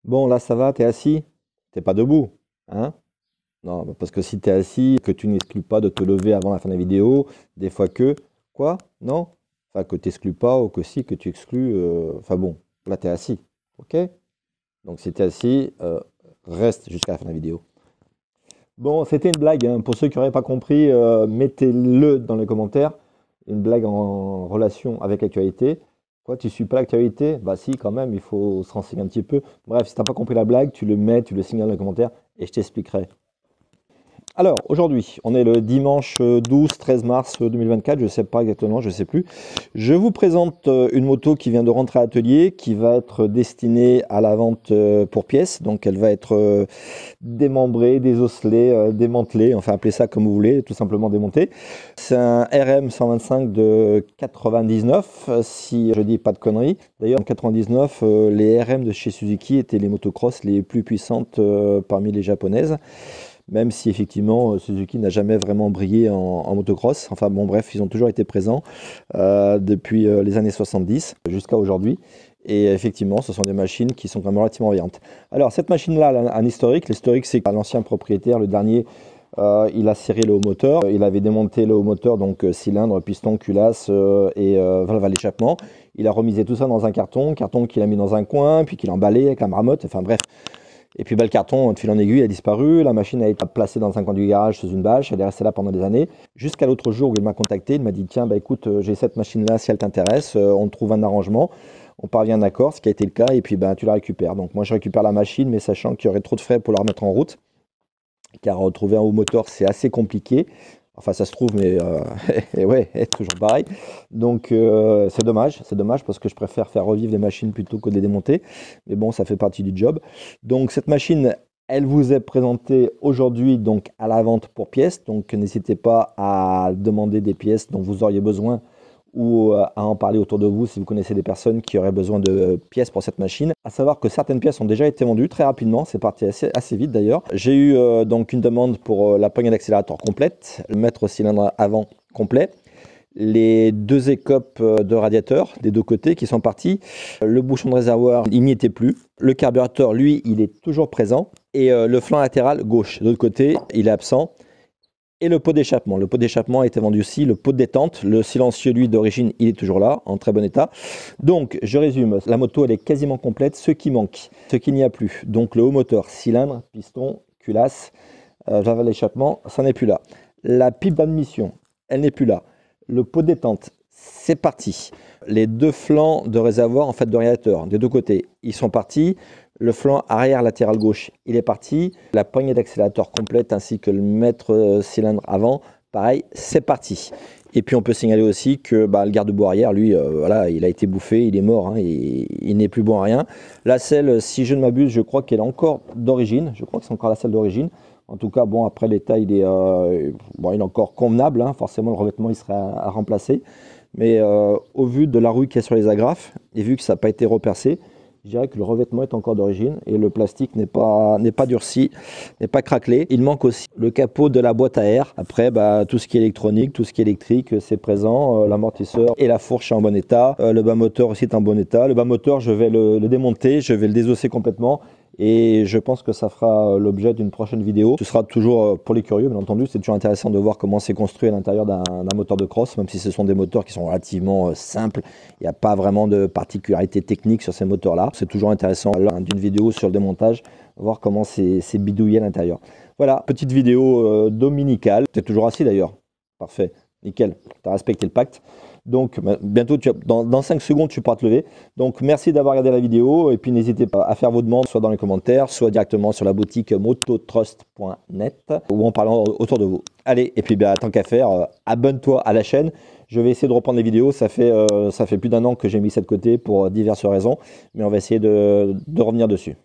Bon, là, ça va, t'es assis? T'es pas debout, hein? Non, bah, parce que si t'es assis, que tu n'exclus pas de te lever avant la fin de la vidéo, des fois que... Quoi? Non? Enfin, que t'exclus pas ou que si, que tu exclus... Enfin bon, là, t'es assis, ok? Donc, si t'es assis, reste jusqu'à la fin de la vidéo. Bon, c'était une blague, hein. Pour ceux qui n'auraient pas compris, mettez-le dans les commentaires. Une blague en relation avec l'actualité. Quoi, tu suis pas l'actualité? Bah si, quand même, il faut se renseigner un petit peu. Bref, si t'as pas compris la blague, tu le mets, tu le signales dans les commentaires et je t'expliquerai. Alors, aujourd'hui, on est le dimanche 12-13 mars 2024, je ne sais pas exactement, je ne sais plus. Je vous présente une moto qui vient de rentrer à l'atelier, qui va être destinée à la vente pour pièces. Donc, elle va être démembrée, désosselée, démantelée, enfin, appelez ça comme vous voulez, tout simplement démontée. C'est un RM 125 de 99, si je dis pas de conneries. D'ailleurs, en 99, les RM de chez Suzuki étaient les motocross les plus puissantes parmi les japonaises. Même si effectivement Suzuki n'a jamais vraiment brillé en motocross. Enfin bon bref, ils ont toujours été présents depuis les années 70 jusqu'à aujourd'hui. Et effectivement, ce sont des machines qui sont quand même relativement viantes. Alors cette machine-là, elle a un historique. L'historique, c'est que l'ancien propriétaire, le dernier, il a serré le haut moteur. Il avait démonté le haut moteur, donc cylindre, piston, culasse et valve à l'échappement. Il a remisé tout ça dans un carton qu'il a mis dans un coin, puis qu'il a emballé avec la marmotte. Enfin bref. Et puis le carton, de fil en aiguille, a disparu. La machine a été placée dans un coin du garage sous une bâche. Elle est restée là pendant des années. Jusqu'à l'autre jour où il m'a contacté, il m'a dit tiens, bah écoute, j'ai cette machine-là, si elle t'intéresse, on trouve un arrangement, on parvient à un accord, ce qui a été le cas, et puis bah, tu la récupères. Donc moi je récupère la machine, mais sachant qu'il y aurait trop de frais pour la remettre en route, car retrouver un haut moteur c'est assez compliqué. Enfin, ça se trouve, mais et ouais, toujours pareil. Donc, c'est dommage parce que je préfère faire revivre les machines plutôt que de les démonter. Mais bon, ça fait partie du job. Donc, cette machine, elle vous est présentée aujourd'hui donc à la vente pour pièces. Donc, n'hésitez pas à demander des pièces dont vous auriez besoin ou à en parler autour de vous si vous connaissez des personnes qui auraient besoin de pièces pour cette machine. À savoir que certaines pièces ont déjà été vendues très rapidement, c'est parti assez vite d'ailleurs. J'ai eu donc une demande pour la poignée d'accélérateur complète, le mètre au cylindre avant complet, les deux écopes de radiateur des deux côtés qui sont partis, le bouchon de réservoir il n'y était plus, le carburateur lui il est toujours présent et le flanc latéral gauche de l'autre côté il est absent. Et le pot d'échappement. Le pot d'échappement a été vendu aussi. Le pot de détente, le silencieux, lui, d'origine, il est toujours là, en très bon état. Donc, je résume. La moto, elle est quasiment complète. Ce qui manque, ce qu'il n'y a plus. Donc, le haut moteur, cylindre, piston, culasse, valve à l'échappement, ça n'est plus là. La pipe d'admission, elle n'est plus là. Le pot de détente, c'est parti. Les deux flancs de réservoir, en fait, de radiateur, des deux côtés, ils sont partis. Le flanc arrière latéral gauche, il est parti. La poignée d'accélérateur complète ainsi que le mètre cylindre avant, pareil, c'est parti. Et puis on peut signaler aussi que le garde-boue arrière, lui, voilà, il a été bouffé, il est mort, hein, il n'est plus bon à rien. La selle, si je ne m'abuse, je crois qu'elle est encore d'origine. Je crois que c'est encore la selle d'origine. En tout cas, bon, après l'état, il est encore convenable. Hein. Forcément, le revêtement, il serait à remplacer. Mais au vu de la rouille qu'il y a sur les agrafes, et vu que ça n'a pas été repercé, je dirais que le revêtement est encore d'origine et le plastique n'est pas durci, n'est pas craquelé. Il manque aussi le capot de la boîte à air. Après, tout ce qui est électronique, tout ce qui est électrique, c'est présent. L'amortisseur et la fourche est en bon état. Le bas moteur aussi est en bon état. Le bas moteur, je vais le démonter, je vais le désosser complètement. Et je pense que ça fera l'objet d'une prochaine vidéo. Ce sera toujours pour les curieux, bien entendu. C'est toujours intéressant de voir comment c'est construit à l'intérieur d'un moteur de cross, même si ce sont des moteurs qui sont relativement simples. Il n'y a pas vraiment de particularité technique sur ces moteurs-là. C'est toujours intéressant d'une vidéo sur le démontage, voir comment c'est bidouillé à l'intérieur. Voilà, petite vidéo dominicale. Tu es toujours assis d'ailleurs. Parfait, nickel. Tu as respecté le pacte. Donc bientôt, dans 5 secondes, tu pourras te lever. Donc merci d'avoir regardé la vidéo et puis n'hésitez pas à faire vos demandes, soit dans les commentaires, soit directement sur la boutique mototrust.net ou en parlant autour de vous. Allez, et puis tant qu'à faire, abonne-toi à la chaîne. Je vais essayer de reprendre les vidéos. Ça fait plus d'1 an que j'ai mis ça de côté pour diverses raisons, mais on va essayer de revenir dessus.